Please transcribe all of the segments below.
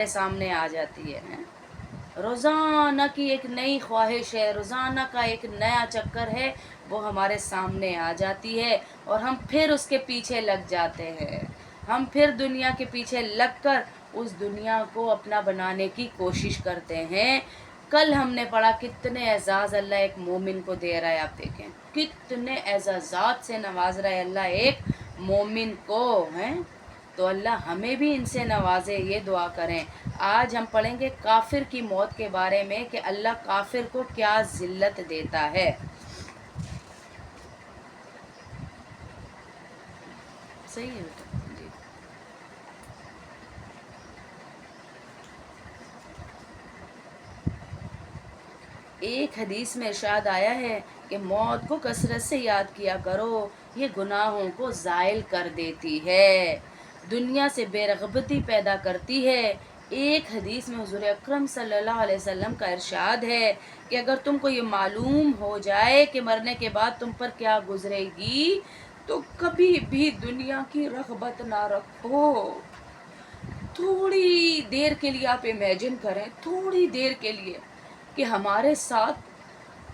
सामने आ जाती है। रोज़ाना की एक नई ख्वाहिश है, रोज़ाना का एक नया चक्कर है, वो हमारे सामने आ जाती है और हम फिर उसके पीछे लग जाते हैं। हम फिर दुनिया के पीछे लगकर उस दुनिया को अपना बनाने की कोशिश करते हैं। कल हमने पढ़ा कितने एजाज़ अल्लाह एक मोमिन को दे रहा है, आप देखें कितने एजाज़ात से नवाज रहा है अल्लाह एक मोमिन को, हैं। तो अल्लाह हमें भी इनसे नवाजे, ये दुआ करें। आज हम पढ़ेंगे काफिर की मौत के बारे में कि अल्लाह काफिर को क्या जिल्लत देता है। सही है बेटा जी। एक हदीस में इरशाद आया है कि मौत को कसरत से याद किया करो, ये गुनाहों को ज़ाइल कर देती है, दुनिया से बेरग़बती पैदा करती है। एक हदीस में हुज़ूर अकरम सल्लल्लाहु अलैहि वसल्लम का इरशाद है कि अगर तुमको ये मालूम हो जाए कि मरने के बाद तुम पर क्या गुजरेगी, तो कभी भी दुनिया की रग़बत ना रखो। थोड़ी देर के लिए आप इमेजिन करें, थोड़ी देर के लिए, कि हमारे साथ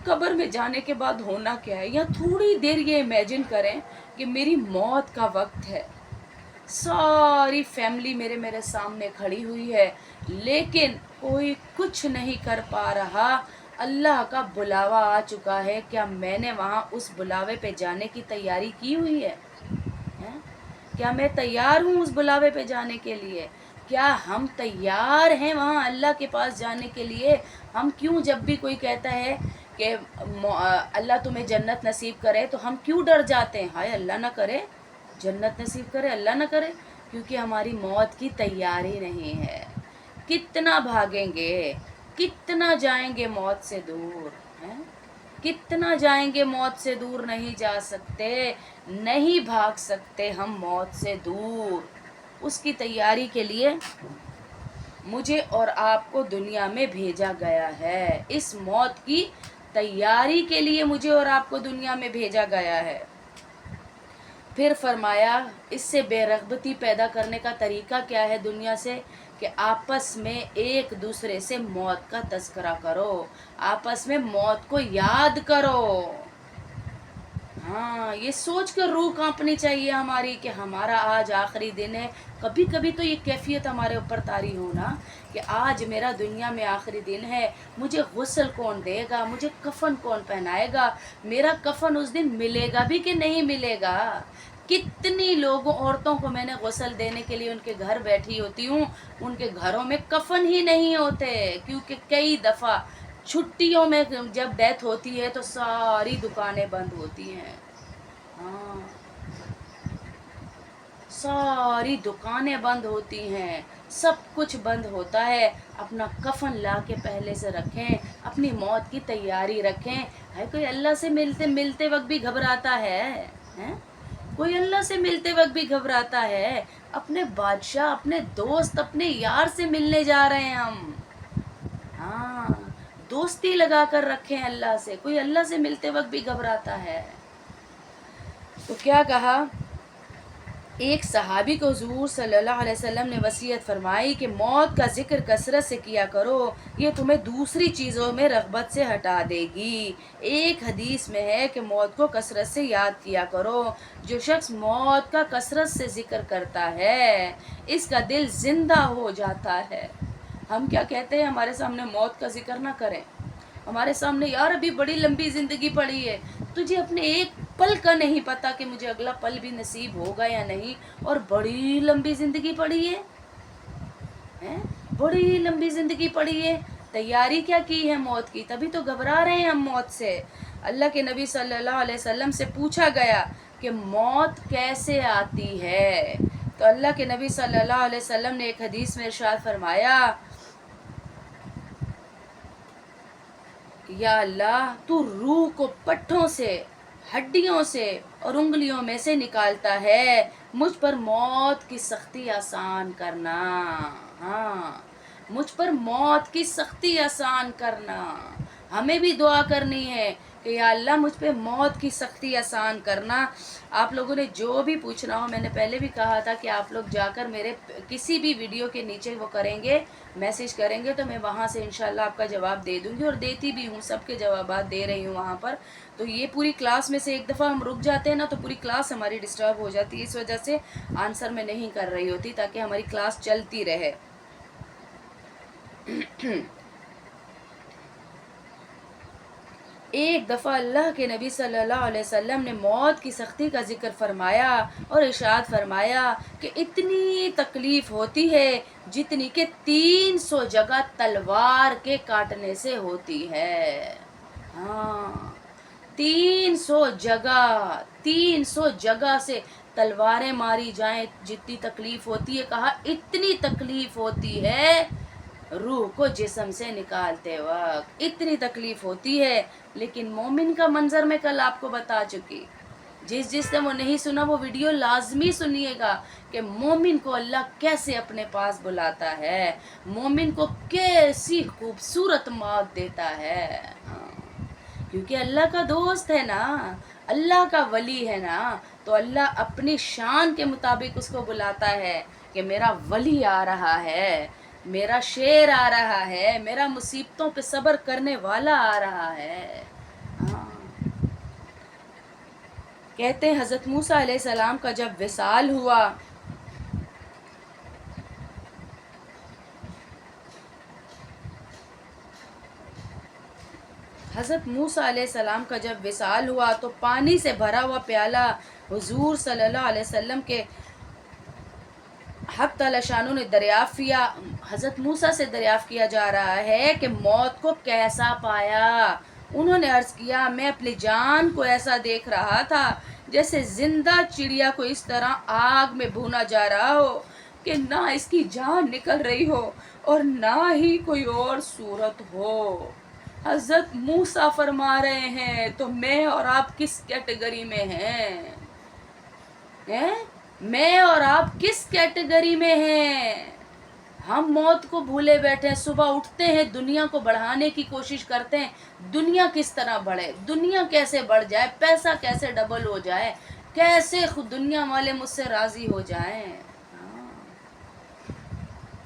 कब्र में जाने के बाद होना क्या है, या थोड़ी देर ये इमेजिन करें कि मेरी मौत का वक्त है, सारी फैमिली मेरे मेरे सामने खड़ी हुई है, लेकिन कोई कुछ नहीं कर पा रहा। अल्लाह का बुलावा आ चुका है, क्या मैंने वहाँ उस बुलावे पे जाने की तैयारी की हुई है? हैं? क्या मैं तैयार हूँ उस बुलावे पे जाने के लिए? क्या हम तैयार हैं वहाँ अल्लाह के पास जाने के लिए? हम क्यों जब भी कोई कहता है कि अल्लाह तुम्हें जन्नत नसीब करे, तो हम क्यों डर जाते हैं? हाय अल्लाह ना करे, जन्नत नसीब करे, अल्लाह ना करे, क्योंकि हमारी मौत की तैयारी नहीं है। कितना भागेंगे, कितना जाएंगे मौत से दूर, हैं? कितना जाएंगे मौत से दूर, नहीं जा सकते, नहीं भाग सकते हम मौत से दूर। उसकी तैयारी के लिए मुझे और आपको दुनिया में भेजा गया है, इस मौत की तैयारी के लिए मुझे और आपको दुनिया में भेजा गया है। फिर फरमाया इससे बेरग़बती पैदा करने का तरीका क्या है दुनिया से, कि आपस में एक दूसरे से मौत का तज़किरा करो, आपस में मौत को याद करो। हाँ, ये सोच कर रूह कांपनी चाहिए हमारी कि हमारा आज आखिरी दिन है। कभी कभी तो ये कैफियत हमारे ऊपर तारी हो ना, कि आज मेरा दुनिया में आखिरी दिन है, मुझे गुस्ल कौन देगा, मुझे कफन कौन पहनाएगा, मेरा कफन उस दिन मिलेगा भी कि नहीं मिलेगा। कितनी लोगों औरतों को मैंने गुस्ल देने के लिए उनके घर बैठी होती हूँ, उनके घरों में कफन ही नहीं होते, क्योंकि कई दफ़ा छुट्टियों में जब डेथ होती है तो सारी दुकानें बंद होती हैं। हाँ, सारी दुकानें बंद होती हैं, सब कुछ बंद होता है। अपना कफन ला के पहले से रखें, अपनी मौत की तैयारी रखें। है कोई अल्लाह से मिलते मिलते वक्त भी घबराता है, हैं? कोई अल्लाह से मिलते वक्त भी घबराता है? अपने बादशाह, अपने दोस्त, अपने यार से मिलने जा रहे हैं हम। हाँ, दोस्ती लगा कर रखें अल्लाह से। कोई अल्लाह से मिलते वक्त भी घबराता है? तो क्या कहा, एक सहाबी को हुज़ूर सल्लल्लाहु अलैहि वसल्लम ने वसीयत फरमाई कि मौत का ज़िक्र कसरत से किया करो, ये तुम्हें दूसरी चीज़ों में रग़बत से हटा देगी। एक हदीस में है कि मौत को कसरत से याद किया करो। जो शख्स मौत का कसरत से ज़िक्र करता है, इसका दिल ज़िंदा हो जाता है। हम क्या कहते हैं, हमारे सामने मौत का ज़िक्र ना करें, हमारे सामने यार अभी बड़ी लंबी ज़िंदगी पड़ी है, तुझे अपने एक पल का नहीं पता कि मुझे अगला पल भी नसीब होगा या नहीं, और बड़ी लंबी ज़िंदगी पड़ी है, हैं? बड़ी लंबी ज़िंदगी पड़ी है। तैयारी क्या की है मौत की, तभी तो घबरा रहे हैं हम मौत से। अल्लाह के नबी सल्लल्लाहु अलैहि वसल्लम से पूछा गया कि मौत कैसे आती है, तो अल्लाह के नबी सल्लल्लाहु अलैहि वसल्लम ने एक हदीस में इरशाद फरमाया, या अल्लाह तू रूह को पट्टों से, हड्डियों से और उंगलियों में से निकालता है, मुझ पर मौत की सख्ती आसान करना। हाँ, मुझ पर मौत की सख्ती आसान करना। हमें भी दुआ करनी है کہ یا اللہ مجھ پہ موت کی سختی آسان کرنا۔ آپ لوگوں نے جو بھی پوچھنا ہو، میں نے پہلے بھی کہا تھا کہ آپ لوگ جا کر میرے کسی بھی ویڈیو کے نیچے وہ کریں گے، میسیج کریں گے، تو میں وہاں سے انشاءاللہ آپ کا جواب دے دوں گی، اور دیتی بھی ہوں، سب کے جوابات دے رہی ہوں وہاں پر۔ تو یہ پوری کلاس میں سے ایک دفعہ ہم رک جاتے ہیں نا، تو پوری کلاس ہماری ڈسٹرب ہو جاتی ہے، اس وجہ سے آنسر میں نہیں کر رہی ہوتی، تاکہ ہماری کلاس چلتی رہے۔ ایک دفعہ اللہ کے نبی صلی اللہ علیہ وسلم نے موت کی سختی کا ذکر فرمایا اور ارشاد فرمایا کہ اتنی تکلیف ہوتی ہے جتنی کہ 300 جگہ تلوار کے کاٹنے سے ہوتی ہے۔ ہاں، 300 جگہ سے تلواریں ماری جائیں جتنی تکلیف ہوتی ہے، کہا اتنی تکلیف ہوتی ہے روح کو جسم سے نکالتے وقت، اتنی تکلیف ہوتی ہے۔ لیکن مومن کا منظر میں کل آپ کو بتا چکی، جس نے وہ نہیں سنا وہ ویڈیو لازمی سنیے گا، کہ مومن کو اللہ کیسے اپنے پاس بلاتا ہے، مومن کو کیسی خوبصورت موت دیتا ہے۔ کیونکہ اللہ کا دوست ہے نا، اللہ کا ولی ہے نا، تو اللہ اپنی شان کے مطابق اس کو بلاتا ہے کہ میرا ولی آ رہا ہے، میرا شیر آ رہا ہے، میرا مصیبتوں پہ صبر کرنے والا آ رہا ہے۔ ہاں، کہتے ہیں حضرت موسیٰ علیہ السلام کا جب وصال ہوا، حضرت موسیٰ علیہ السلام کا جب وصال ہوا تو پانی سے بھرا ہوا پیالہ حضور صلی اللہ علیہ وسلم کے حق تعالی شانوں نے دریافت کیا، حضرت موسیٰ سے دریافت کیا جا رہا ہے کہ موت کو کیسا پایا۔ انہوں نے عرض کیا، میں اپنی جان کو ایسا دیکھ رہا تھا جیسے زندہ چڑیا کو اس طرح آگ میں بھونا جا رہا ہو کہ نہ اس کی جان نکل رہی ہو اور نہ ہی کوئی اور صورت ہو۔ حضرت موسیٰ فرما رہے ہیں تو میں اور آپ کس کیٹیگری میں ہیں؟ میں اور آپ کس کیٹیگری میں ہیں؟ ہم موت کو بھولے بیٹھے ہیں، صبح اٹھتے ہیں دنیا کو بڑھانے کی کوشش کرتے ہیں، دنیا کس طرح بڑھے، دنیا کیسے بڑھ جائے، پیسہ کیسے ڈبل ہو جائے، کیسے خود دنیا والے مجھ سے راضی ہو جائیں۔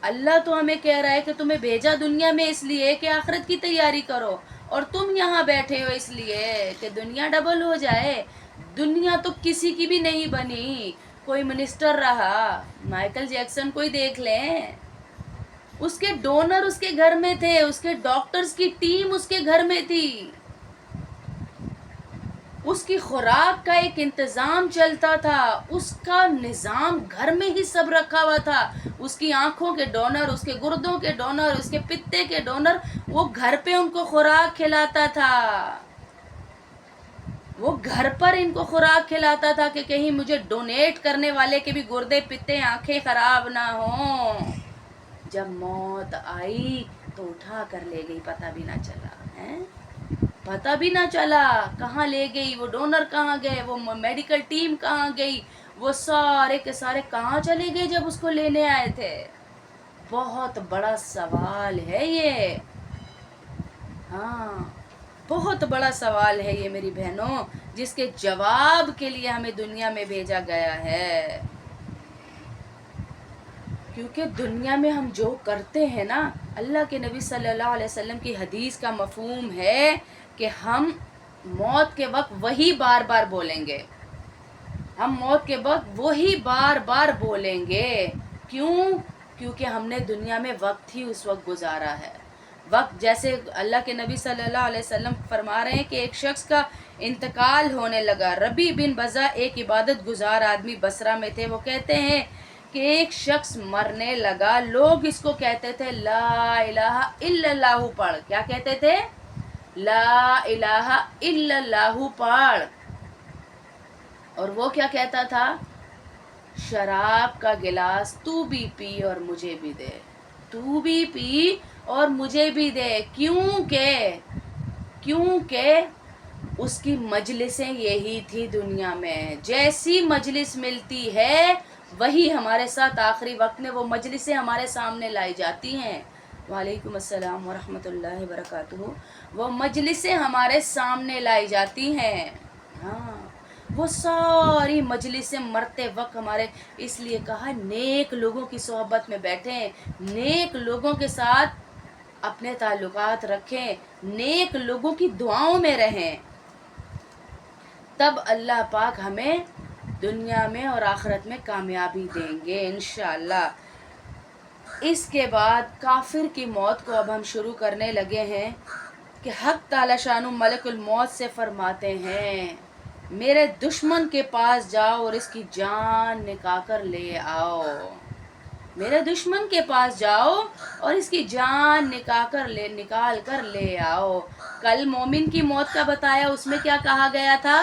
اللہ تو ہمیں کہہ رہا ہے کہ تمہیں بھیجا دنیا میں اس لیے کہ آخرت کی تیاری کرو، اور تم یہاں بیٹھے ہو اس لیے کہ دنیا ڈبل ہو جائے۔ دنیا تو کسی کی بھی نہیں بنی، کوئی منسٹر رہا، مائیکل جیکسن کوئی دیکھ لیں، اس کے ڈونر اس کے گھر میں تھے، اس کے ڈاکٹرز کی ٹیم اس کے گھر میں تھی، اس کی خوراک کا ایک انتظام چلتا تھا، اس کا نظام گھر میں ہی سب رکھا ہوا تھا، اس کی آنکھوں کے ڈونر، اس کے گردوں کے ڈونر، اس کے پتے کے ڈونر، وہ گھر پہ ان کو خوراک کھلاتا تھا، وہ گھر پر ان کو خوراک کھلاتا تھا کہ کہیں مجھے ڈونیٹ کرنے والے کے بھی گردے پتے آنکھیں خراب نہ ہوں۔ جب موت آئی تو اٹھا کر لے گئی، پتہ بھی نہ چلا، پتہ بھی نہ چلا کہاں لے گئی، وہ ڈونر کہاں گئے، وہ میڈیکل ٹیم کہاں گئی، وہ سارے کے سارے کہاں چلے گئے جب اس کو لینے آئے تھے۔ بہت بڑا سوال ہے یہ، ہاں بہت بڑا سوال ہے یہ میری بہنوں، جس کے جواب کے لیے ہمیں دنیا میں بھیجا گیا ہے۔ کیونکہ دنیا میں ہم جو کرتے ہیں نا، اللہ کے نبی صلی اللہ علیہ وسلم کی حدیث کا مفہوم ہے کہ ہم موت کے وقت وہی بار بار بولیں گے، ہم موت کے وقت وہی بار بار بولیں گے۔ کیونکہ ہم نے دنیا میں وقت ہی اس وقت گزارا ہے۔ وقت جیسے اللہ کے نبی صلی اللہ علیہ وسلم فرما رہے ہیں کہ ایک شخص کا انتقال ہونے لگا، ربی بن بزہ ایک عبادت گزار آدمی بصرہ میں تھے، وہ کہتے ہیں کہ ایک شخص مرنے لگا، لوگ اس کو کہتے تھے لا الہ الا اللہ پڑھ، کیا کہتے تھے؟ لا الہ الا اللہ پڑھ، اور وہ کیا کہتا تھا؟ شراب کا گلاس تو بھی پی اور مجھے بھی دے، تو بھی پی اور مجھے بھی دے، کیونکہ اس کی مجلسیں یہی تھی دنیا میں، جیسی مجلس ملتی ہے وہی ہمارے ساتھ آخری وقت میں وہ مجلسیں ہمارے سامنے لائی جاتی ہیں۔ वालेकुम अस्सलाम वरहमतुल्लाहि वबरकातुहू। वो मजलिसें हमारे सामने लाई जाती हैं। हाँ, वो सारी मजलिसें मरते वक्त हमारे, इसलिए कहा नेक लोगों की सोहबत में बैठें, नेक लोगों के साथ अपने ताल्लुकात रखें, नेक लोगों की दुआओं में रहें, तब अल्लाह पाक हमें दुनिया में और आखिरत में कामयाबी देंगे इंशाअल्लाह। इसके बाद काफिर की मौत को अब हम शुरू करने लगे हैं कि हक ताला शानु मलकुल मौत से फरमाते हैं, मेरे दुश्मन के पास जाओ और इसकी जान निकाल कर ले आओ। मेरे दुश्मन के पास जाओ और इसकी जान निकाल कर ले आओ। कल मोमिन की मौत का बताया, उसमें क्या कहा गया था?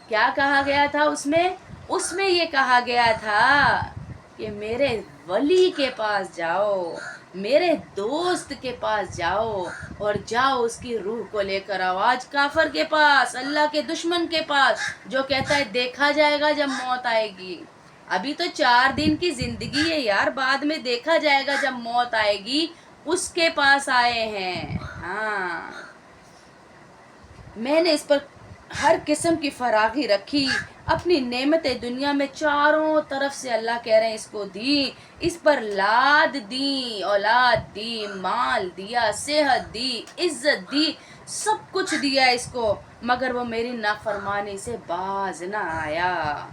क्या कहा गया था उसमें? उसमें ये कहा गया था कि मेरे वली के पास जाओ, मेरे दोस्त के पास जाओ और जाओ उसकी रूह को लेकर आओ। आज काफर के पास, अल्लाह के दुश्मन के पास, जो कहता है देखा जाएगा जब मौत आएगी। अभी तो 4 दिन की जिंदगी है यार, बाद में देखा जाएगा जब मौत आएगी, उसके पास आए हैं। हाँ, मैंने इस पर हर किस्म की फरागी रखी, अपनी नेमतें दुनिया में चारों तरफ से अल्लाह कह रहे हैं इसको दी, इस पर लाद दी, औलाद दी, माल दिया, सेहत दी, इज्जत दी, सब कुछ दिया इसको, मगर वो मेरी नाफरमानी से बाज ना आया।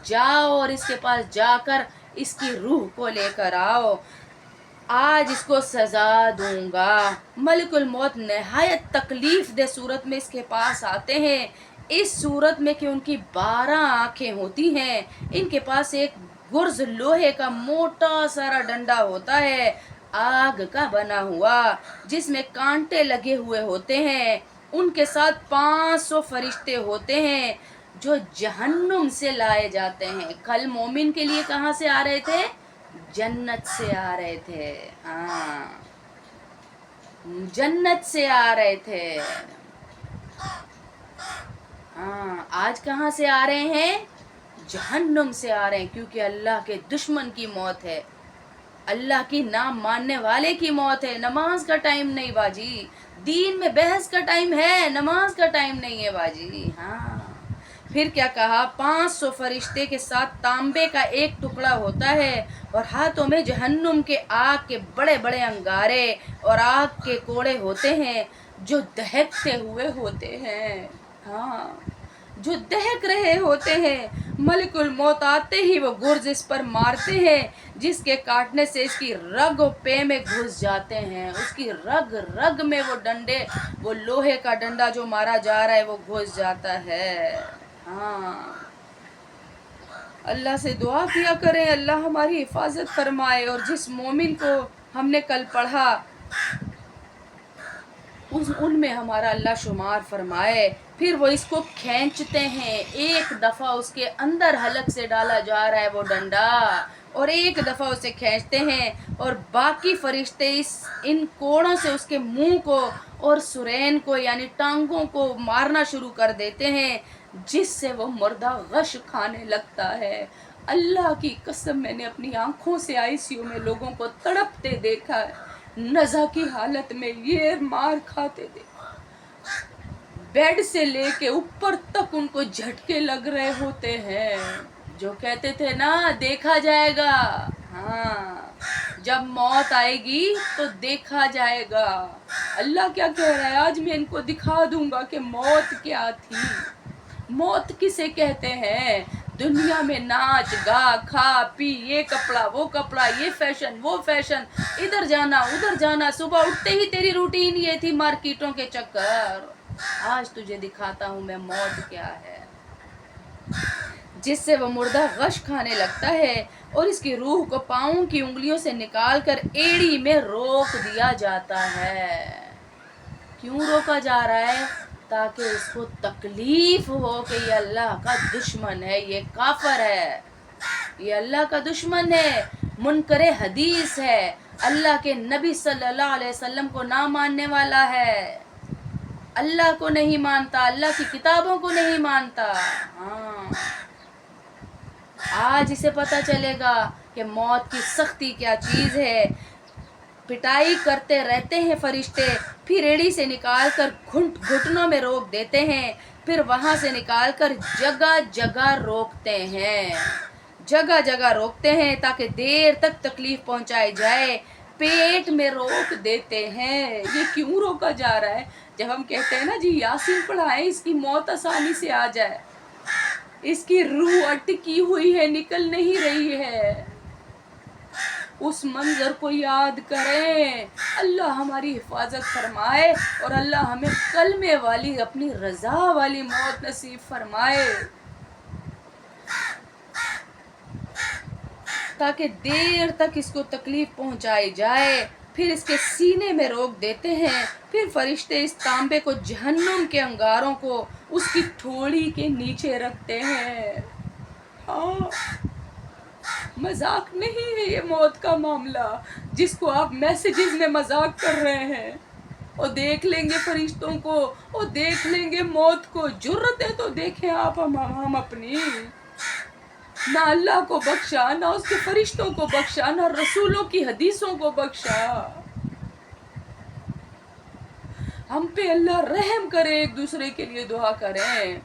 जाओ और इसके पास जाकर इसकी रूह को लेकर आओ, आज इसको सजा दूंगा। मलिकुल मौत नहायत तकलीफ दे सूरत में इसके पास आते हैं, इस सूरत में कि उनकी 12 आंखें होती हैं, इनके पास एक गुर्ज लोहे का मोटा सारा डंडा होता है, आग का बना हुआ, जिसमें कांटे लगे हुए होते हैं, उनके साथ 500 फरिश्ते होते हैं जो जहन्नुम से लाए जाते हैं। कल मोमिन के लिए कहाँ से आ रहे थे? जन्नत से आ रहे थे। हाँ, जन्नत से आ रहे थे। हाँ, आज कहाँ से आ रहे हैं? जहन्नुम से आ रहे हैं, क्योंकि अल्लाह के दुश्मन की मौत है, अल्लाह की नाम मानने वाले की मौत है। नमाज का टाइम नहीं बाजी, दीन में बहस का टाइम है, नमाज का टाइम नहीं है बाजी। हाँ, फिर क्या कहा? 500 फरिश्ते के साथ तांबे का एक टुकड़ा होता है और हाथों में जहन्नुम के आग के बड़े बड़े अंगारे और आग के कोड़े होते हैं जो दहकते हुए होते हैं। हाँ, जो दहक रहे होते हैं। मलिकुल मौत आते ही वो गुर्ज इस पर मारते हैं, जिसके काटने से इसकी रग और पे में घुस जाते हैं, उसकी रग रग में वो डंडे, वो लोहे का डंडा जो मारा जा रहा है वो घुस जाता है। हाँ, अल्लाह से दुआ किया करें, अल्लाह हमारी हिफाजत फरमाए। और जिस मोमिन को हमने कल पढ़ा उनमें हमारा अल्लाह शुमार फरमाए। फिर वो इसको खींचते हैं, एक दफ़ा उसके अंदर हलक से डाला जा रहा है वो डंडा, और एक दफ़ा उसे खींचते हैं और बाकी फरिश्ते इन कोड़ों से उसके मुंह को और सुरैन को यानी टांगों को मारना शुरू कर देते हैं, जिससे वो मुर्दा गश खाने लगता है। अल्लाह की कसम, मैंने अपनी आंखों से आईसीयू में लोगों को तड़पते देखा है, नज़ा की हालत में ये मार खाते देखा, बेड से लेके ऊपर तक उनको झटके लग रहे होते हैं। जो कहते थे ना देखा जाएगा, हाँ, जब मौत आएगी तो देखा जाएगा। अल्लाह क्या कह रहा है? आज मैं इनको दिखा दूंगा कि मौत क्या थी, मौत किसे कहते हैं। दुनिया में नाच गा खा पी, ये कपड़ा वो कपड़ा, ये फैशन वो फैशन, इधर जाना उधर जाना, सुबह उठते ही तेरी रूटीन ये थी मार्केटों के चक्कर। आज तुझे दिखाता हूँ मैं मौत क्या है, जिससे वो मुर्दा गश खाने लगता है और इसकी रूह को पाँव की उंगलियों से निकालकर एड़ी में रोक दिया जाता है। क्यों रोका जा रहा है? ताकि इसको तकलीफ हो कि ये अल्लाह का दुश्मन है, ये काफर है, ये अल्लाह का दुश्मन है, मुनकरे हदीस है, अल्लाह के नबी सल्लल्लाहु अलैहि वसल्लम को ना मानने वाला है, अल्लाह को नहीं मानता, अल्लाह की किताबों को नहीं मानता। हाँ, आज इसे पता चलेगा कि मौत की सख्ती क्या चीज़ है। पिटाई करते रहते हैं फरिश्ते, फिर एड़ी से निकाल कर घुटनों में रोक देते हैं, फिर वहाँ से निकाल कर जगह जगह रोकते हैं, जगह जगह रोकते हैं ताकि देर तक तकलीफ पहुंचाई जाए, पेट में रोक देते हैं। ये क्यों रोका जा रहा है? जब हम कहते हैं ना जी यासीन पढ़ाएं इसकी मौत आसानी से आ जाए, इसकी रूह अटकी हुई है, निकल नहीं रही है, उस मंजर को याद करें। अल्लाह हमारी हिफाजत फरमाए और अल्लाह हमें कलमे वाली अपनी रजा वाली मौत नसीब फरमाए, ताकि देर तक इसको तकलीफ पहुंचाई जाए। फिर इसके सीने में रोक देते हैं, फिर फरिश्ते इस तांबे को जहन्नुम के अंगारों को उसकी ठोड़ी के नीचे रखते हैं। हाँ, मजाक नहीं है ये मौत का मामला जिसको आप मैसेजेस में मजाक कर रहे हैं। और देख लेंगे फरिश्तों को, और देख लेंगे मौत को। जुर्रत है तो देखें आप हम अपनी। ना अल्लाह को बख्शा, ना उसके फरिश्तों को बख्शा, ना रसूलों की हदीसों को बख्शा। हम पे अल्लाह रहम करे, एक दूसरे के लिए दुआ करें,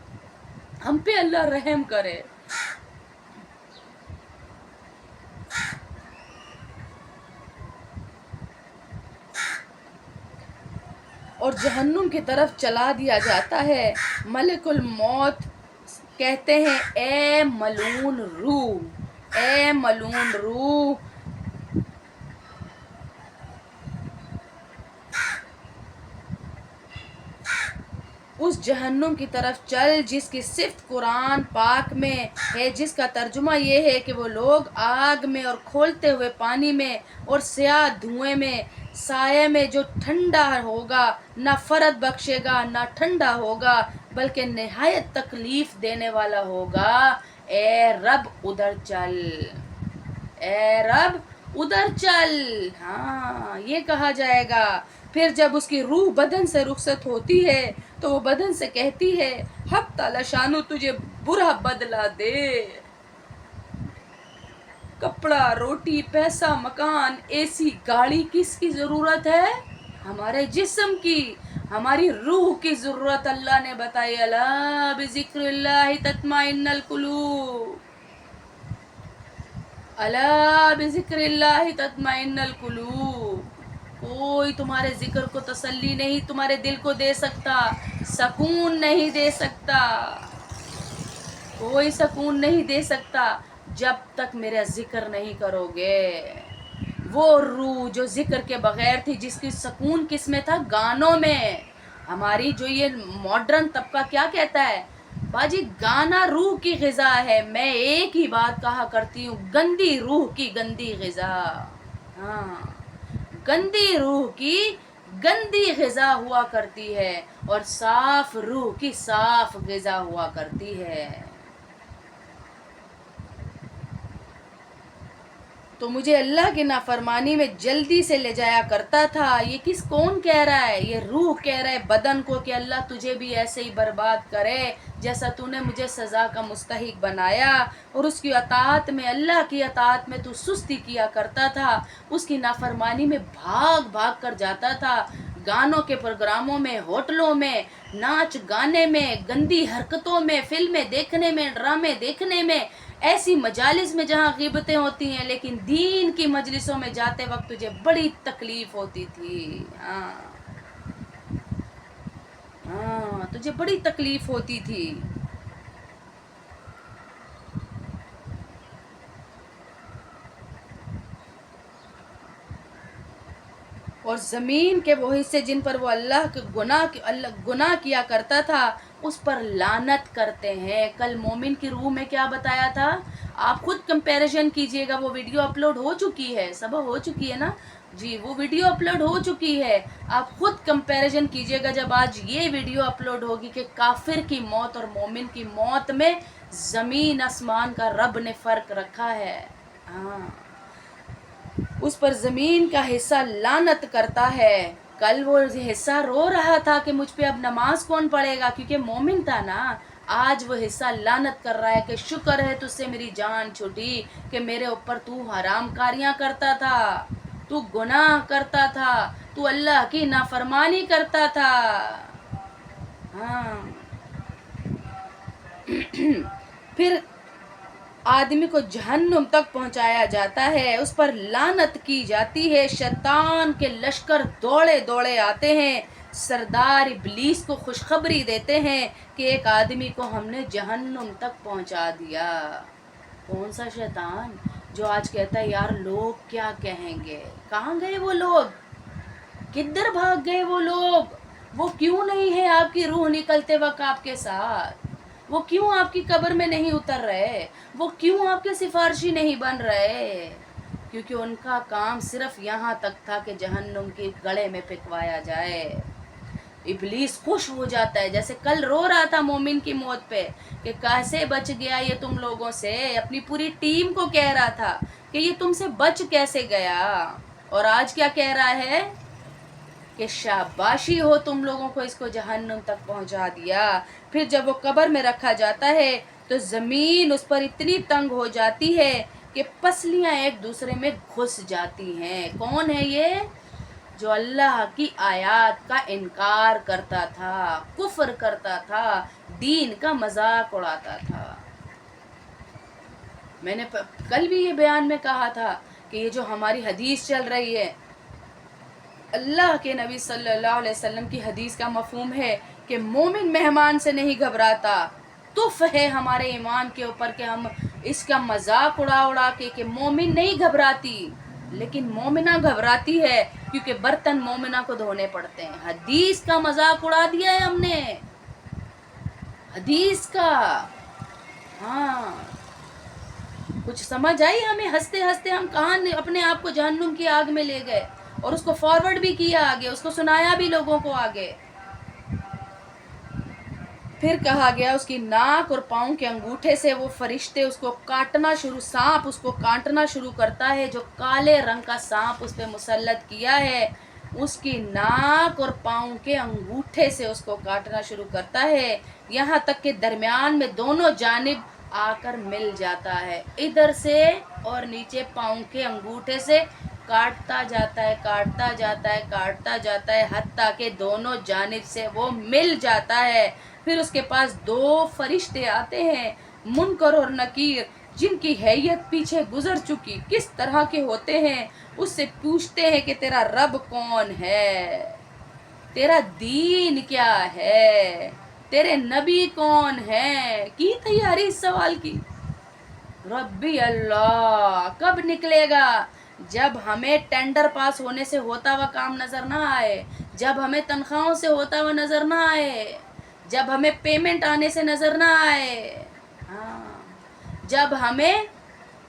हम पे अल्लाह रहम करे। और जहन्नुम की तरफ चला दिया जाता है। मलिकुल मौत कहते हैं, ए मलून रूह, ए मलून रूह, उस जहन्नुम की तरफ चल जिसकी सिर्फ कुरान पाक में है, जिसका तर्जुमा ये है कि वो लोग आग में और खोलते हुए पानी में और स्याह धुएं में साये में जो ठंडा होगा, ना फरद बख्शेगा ना ठंडा होगा, बल्कि निहायत तकलीफ देने वाला होगा। ए रब उधर चल, ए रब उधर चल। हाँ, ये कहा जाएगा। फिर जब उसकी रूह बदन से रुखसत होती है तो वो बदन से कहती है, हक ताला शानू तुझे बुरा बदला दे। कपड़ा, रोटी, पैसा, मकान, एसी, गाड़ी किसकी जरूरत है? हमारे जिस्म की, हमारी रूह की जरूरत अल्लाह ने बताई। अला बिज़िक्रिल्लाहि तत्माइन्नुल कुलूब, अला बिज़िक्रिल्लाहि तत्माइन्नुल कुलूब। कोई तुम्हारे जिक्र को तसल्ली नहीं तुम्हारे दिल को दे सकता, सकून नहीं दे सकता, कोई सकून नहीं दे सकता जब तक मेरा जिक्र नहीं करोगे। वो रूह जो जिक्र के बगैर थी, जिसकी सकून किस में था? गानों में। हमारी जो ये मॉडर्न तबका क्या कहता है, बाजी गाना रूह की ग़िज़ा है। मैं एक ही बात कहा करती हूँ, गंदी रूह की गंदी ग़िज़ा। हाँ, गंदी रूह की गंदी ग़िज़ा हुआ करती है और साफ रूह की साफ ग़िज़ा हुआ करती है। तो मुझे अल्लाह की नाफरमानी में जल्दी से ले जाया करता था। ये कौन कह रहा है? ये रूह कह रहा है बदन को कि अल्लाह तुझे भी ऐसे ही बर्बाद करे जैसा तूने मुझे सज़ा का मुस्तहिक बनाया। और उसकी अताअत में, अल्लाह की अताअत में तू सुस्ती किया करता था, उसकी नाफरमानी में भाग भाग कर जाता था। गानों के प्रोग्रामों में, होटलों में, नाच गाने में, गंदी हरकतों में, फिल्में देखने में, ड्रामे देखने में, ऐसी मजालिस में जहाँ ग़ीबतें होती हैं, लेकिन दीन की मजलिसों में जाते वक्त तुझे बड़ी तकलीफ़ होती थी। हाँ हाँ, तुझे बड़ी तकलीफ़ होती थी। और ज़मीन के वो हिस्से जिन पर वो अल्लाह के गुनाह किया करता था, उस पर लानत करते हैं। कल मोमिन की रूह में क्या बताया था? आप खुद कंपैरिजन कीजिएगा। वो वीडियो अपलोड हो चुकी है, सब हो चुकी है ना जी, वो वीडियो अपलोड हो चुकी है। आप खुद कंपैरिजन कीजिएगा जब आज ये वीडियो अपलोड होगी कि काफिर की मौत और मोमिन की मौत में ज़मीन आसमान का रब ने फ़र्क रखा है। हाँ, उस पर ज़मीन का हिस्सा लानत करता है। कल वो हिस्सा रो रहा था कि मुझ पे अब नमाज कौन पढ़ेगा, क्योंकि मोमिन था ना। आज वो हिस्सा लानत कर रहा है कि शुक्र है तुझसे मेरी जान छूटी, कि मेरे ऊपर तू हराम कारियाँ करता था, تو گناہ کرتا تھا، تو اللہ کی نافرمانی کرتا تھا. ہاں. پھر آدمی کو جہنم تک پہنچایا جاتا ہے، اس پر لعنت کی جاتی ہے. شیطان کے لشکر دوڑے دوڑے آتے ہیں، سردار ابلیس کو خوشخبری دیتے ہیں کہ ایک آدمی کو ہم نے جہنم تک پہنچا دیا. کون سا شیطان؟ جو آج کہتا ہے یار لوگ کیا کہیں گے. کہاں گئے وہ لوگ؟ کدھر بھاگ گئے وہ لوگ؟ وہ کیوں نہیں ہے آپ کی روح نکلتے وقت آپ کے ساتھ؟ وہ کیوں آپ کی قبر میں نہیں اتر رہے؟ وہ کیوں آپ کے سفارشی نہیں بن رہے؟ کیونکہ ان کا کام صرف یہاں تک تھا کہ جہنم کے گڑے میں پھینکوایا جائے. ابلیس خوش ہو جاتا ہے، جیسے کل رو رہا تھا مومن کی موت پہ کہ کیسے بچ گیا یہ تم لوگوں سے. اپنی پوری ٹیم کو کہہ رہا تھا کہ یہ تم سے بچ کیسے گیا. اور آج کیا کہہ رہا ہے کہ شاباشی ہو تم لوگوں کو، اس کو جہنم تک پہنچا دیا. پھر جب وہ قبر میں رکھا جاتا ہے تو زمین اس پر اتنی تنگ ہو جاتی ہے کہ پسلیاں ایک دوسرے میں گھس جاتی ہیں. کون ہے یہ؟ جو اللہ کی آیات کا انکار کرتا تھا، کفر کرتا تھا، دین کا مذاق اڑاتا تھا. میں نے کل بھی یہ بیان میں کہا تھا کہ یہ جو ہماری حدیث چل رہی ہے، اللہ کے نبی صلی اللہ علیہ وسلم کی حدیث کا مفہوم ہے کہ مومن مہمان سے نہیں گھبراتا. تف ہے ہمارے ایمان کے اوپر کہ ہم اس کا مذاق اڑا اڑا کے کہ مومن نہیں گھبراتی، لیکن مومنہ گھبراتی ہے کیونکہ برتن مومنہ کو دھونے پڑتے ہیں. حدیث کا مذاق اڑا دیا ہے ہم نے، حدیث کا. ہاں کچھ سمجھ آئی ہمیں؟ ہنستے ہنستے ہم کہاں اپنے آپ کو جہنم کی آگ میں لے گئے، اور اس کو فارورڈ بھی کیا آگے، اس کو سنایا بھی لوگوں کو آگے. پھر کہا گیا اس کی ناک اور پاؤں کے انگوٹھے سے وہ فرشتے اس کو کاٹنا شروع، سانپ اس کو کاٹنا شروع کرتا ہے. جو کالے رنگ کا سانپ اس پہ مسلط کیا ہے، اس کی ناک اور پاؤں کے انگوٹھے سے اس کو کاٹنا شروع کرتا ہے، یہاں تک کہ درمیان میں دونوں جانب آ کر مل جاتا ہے. ادھر سے اور نیچے پاؤں کے انگوٹھے سے کاٹتا جاتا ہے، کاٹتا جاتا ہے، کاٹتا جاتا ہے، حتیٰ کہ دونوں جانب سے وہ مل جاتا ہے. پھر اس کے پاس دو فرشتے آتے ہیں، منکر اور نکیر، جن کی حیت پیچھے گزر چکی کس طرح کے ہوتے ہیں. اس سے پوچھتے ہیں کہ تیرا رب کون ہے، تیرا دین کیا ہے، تیرے نبی کون ہے. کی تیاری اس سوال کی؟ ربی اللہ کب نکلے گا؟ جب ہمیں ٹینڈر پاس ہونے سے ہوتا ہوا کام نظر نہ آئے، جب ہمیں تنخواہوں سے ہوتا ہوا نظر نہ آئے، جب ہمیں پیمنٹ آنے سے نظر نہ آئے. ہاں جب ہمیں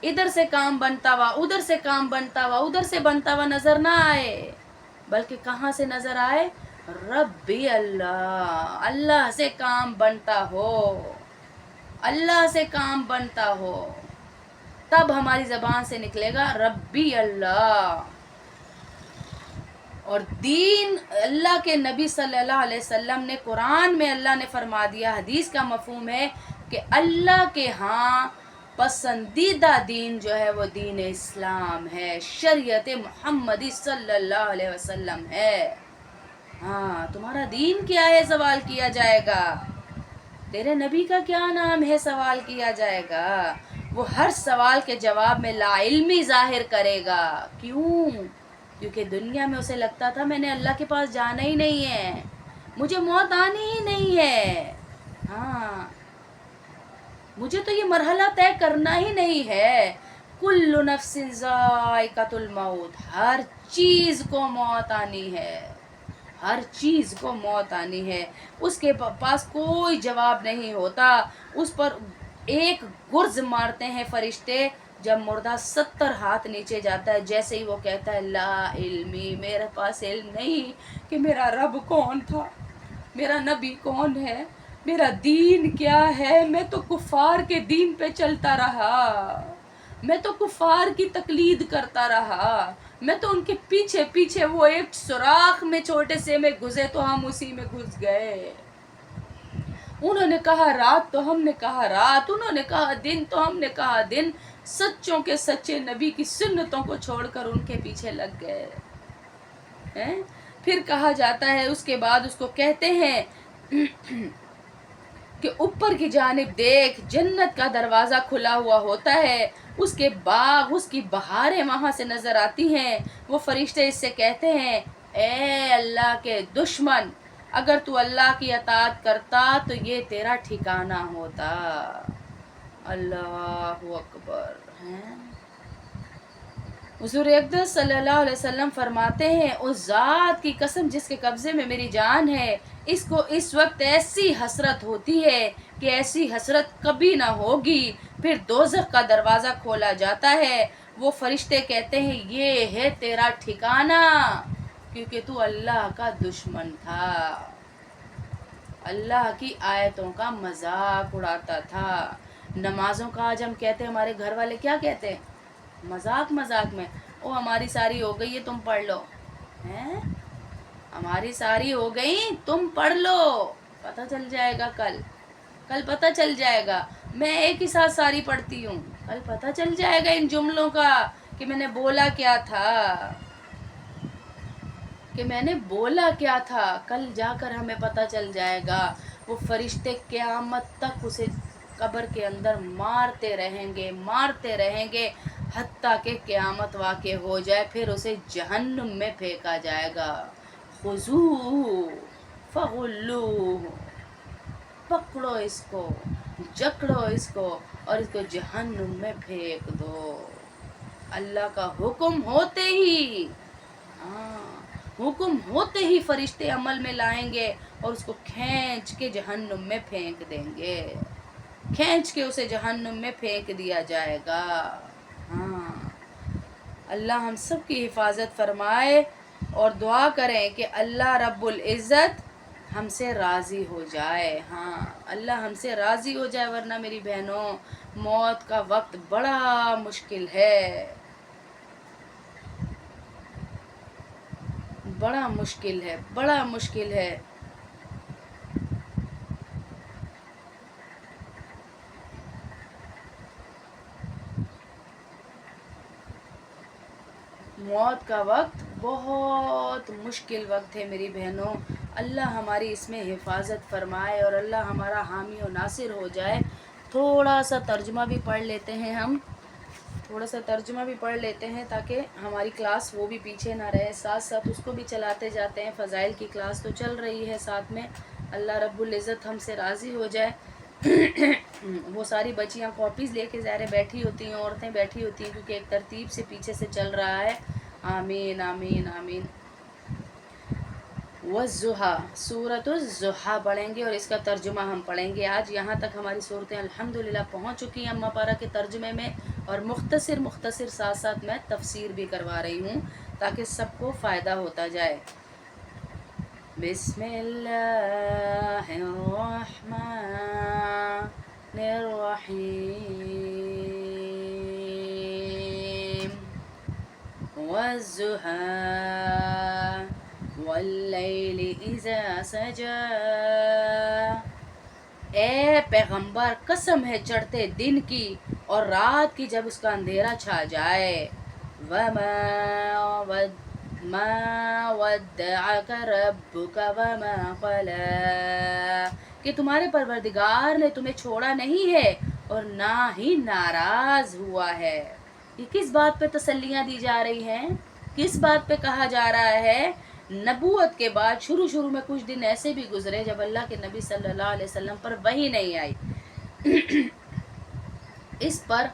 ادھر سے کام بنتا ہوا، ادھر سے کام بنتا ہوا، ادھر سے بنتا ہوا نظر نہ آئے، بلکہ کہاں سے نظر آئے؟ ربی اللہ، اللہ سے کام بنتا ہو، اللہ سے کام بنتا ہو، تب ہماری زبان سے نکلے گا ربی اللہ. اور دین اللہ کے نبی صلی اللہ علیہ وسلم نے، قرآن میں اللہ نے فرما دیا، حدیث کا مفہوم ہے کہ اللہ کے ہاں پسندیدہ دین جو ہے وہ دین اسلام ہے، شریعت محمدی صلی اللہ علیہ وسلم ہے. ہاں تمہارا دین کیا ہے سوال کیا جائے گا، تیرے نبی کا کیا نام ہے سوال کیا جائے گا. وہ ہر سوال کے جواب میں لا علمی ظاہر کرے گا. کیوں؟ کیونکہ دنیا میں اسے لگتا تھا میں نے اللہ کے پاس جانا ہی نہیں ہے، مجھے موت آنی ہی نہیں ہے. ہاں مجھے تو یہ مرحلہ طے کرنا ہی نہیں ہے. کل نفس ذائقۃ الموت، ہر چیز کو موت آنی ہے، ہر چیز کو موت آنی ہے. اس کے پاس کوئی جواب نہیں ہوتا. اس پر ایک گرز مارتے ہیں فرشتے جب مردہ 70 ہاتھ نیچے جاتا ہے. جیسے ہی وہ کہتا ہے لا علمی، میرے پاس علم نہیں کہ میرا رب کون تھا، میرا نبی کون ہے، میرا دین کیا ہے. میں تو کفار کے دین پہ چلتا رہا، میں تو کفار کی تقلید کرتا رہا، میں تو ان کے پیچھے پیچھے، وہ ایک سوراخ میں چھوٹے سے میں گھسے تو ہم اسی میں گھس گئے. انہوں نے کہا رات تو ہم نے کہا رات، انہوں نے کہا دن تو ہم نے کہا دن، سچوں کے سچے نبی کی سنتوں کو چھوڑ کر ان کے پیچھے لگ گئے ہیں۔ پھر کہا جاتا ہے اس کے بعد اس کو کہتے ہیں کہ اوپر کی جانب دیکھ، جنت کا دروازہ کھلا ہوا ہوتا ہے، اس کے باغ، اس کی بہاریں وہاں سے نظر آتی ہیں۔ وہ فرشتے اس سے کہتے ہیں اے اللہ کے دشمن، اگر تو اللہ کی اطاعت کرتا تو یہ تیرا ٹھکانہ ہوتا۔ اللہ اکبر ہیں۔ حضور اقدس صلی اللہ علیہ وسلم فرماتے ہیں اس ذات کی قسم جس کے قبضے میں میری جان ہے، اس کو اس وقت ایسی حسرت ہوتی ہے کہ ایسی حسرت کبھی نہ ہوگی۔ پھر دوزخ کا دروازہ کھولا جاتا ہے، وہ فرشتے کہتے ہیں یہ ہے تیرا ٹھکانہ، کیونکہ تو اللہ کا دشمن تھا، اللہ کی آیتوں کا مذاق اڑاتا تھا۔ نمازوں کا آج ہم کہتے ہیں، ہمارے گھر والے کیا کہتے ہیں مذاق میں، او ہماری ساری ہو گئی ہے تم پڑھ لو، ہیں ہماری ساری ہو گئی تم پڑھ لو، پتہ چل جائے گا کل پتہ چل جائے گا۔ میں ایک ہی ساتھ ساری پڑھتی ہوں، کل پتہ چل جائے گا ان جملوں کا کہ میں نے بولا کیا تھا، کل جا کر ہمیں پتہ چل جائے گا۔ وہ فرشتے قیامت تک اسے قبر کے اندر مارتے رہیں گے حتیٰ کہ قیامت واقع ہو جائے، پھر اسے جہنم میں پھینکا جائے گا۔ خذوہ فغلوہ، پکڑو اس کو، جکڑو اس کو اور اس کو جہنم میں پھینک دو۔ اللہ کا حکم ہوتے ہی فرشتے عمل میں لائیں گے اور اس کو کھینچ کے جہنم میں پھینک دیں گے، کھینچ کے اسے جہنم میں پھینک دیا جائے گا۔ اللہ ہم سب کی حفاظت فرمائے، اور دعا کریں کہ اللہ رب العزت ہم سے راضی ہو جائے۔ اللہ ہم سے راضی ہو جائے، ورنہ میری بہنوں موت کا وقت بڑا مشکل ہے، بڑا مشکل ہے۔ موت کا وقت بہت مشکل وقت ہے میری بہنوں، اللہ ہماری اس میں حفاظت فرمائے اور اللہ ہمارا حامی و ناصر ہو جائے۔ تھوڑا سا ترجمہ بھی پڑھ لیتے ہیں تاکہ ہماری کلاس وہ بھی پیچھے نہ رہے، ساتھ ساتھ اس کو بھی چلاتے جاتے ہیں۔ فضائل کی کلاس تو چل رہی ہے ساتھ میں، اللہ رب العزت ہم سے راضی ہو جائے۔ وہ ساری بچیاں کاپیز لے کے ظاہر بیٹھی ہوتی ہیں، عورتیں بیٹھی ہوتی ہیں، کیونکہ ایک ترتیب سے پیچھے سے چل رہا ہے۔ آمین آمین آمین۔ والضحیٰ، سورۃ الضحیٰ پڑھیں گے اور اس کا ترجمہ ہم پڑھیں گے۔ آج یہاں تک ہماری صورتیں الحمدللہ پہنچ چکی ہیں اماں پارا کے ترجمے میں، اور مختصر ساتھ ساتھ میں تفسیر بھی کروا رہی ہوں تاکہ سب کو فائدہ ہوتا جائے۔ بسم اللہ الرحمن الرحیم۔ والضحیٰ واللیل اذا سجی، اے پیغمبر قسم ہے چڑھتے دن کی اور رات کی جب اس کا اندھیرا چھا جائے۔ ما ودعک ربک وما قلی، کہ تمہارے پروردگار نے تمہیں چھوڑا نہیں ہے اور نہ ہی ناراض ہوا ہے۔ یہ کس بات پہ تسلیاں دی جا رہی ہیں، کس بات پہ کہا جا رہا ہے؟ نبوت کے بعد شروع میں کچھ دن ایسے بھی گزرے جب اللہ کے نبی صلی اللہ علیہ وسلم پر وحی نہیں آئی، اس پر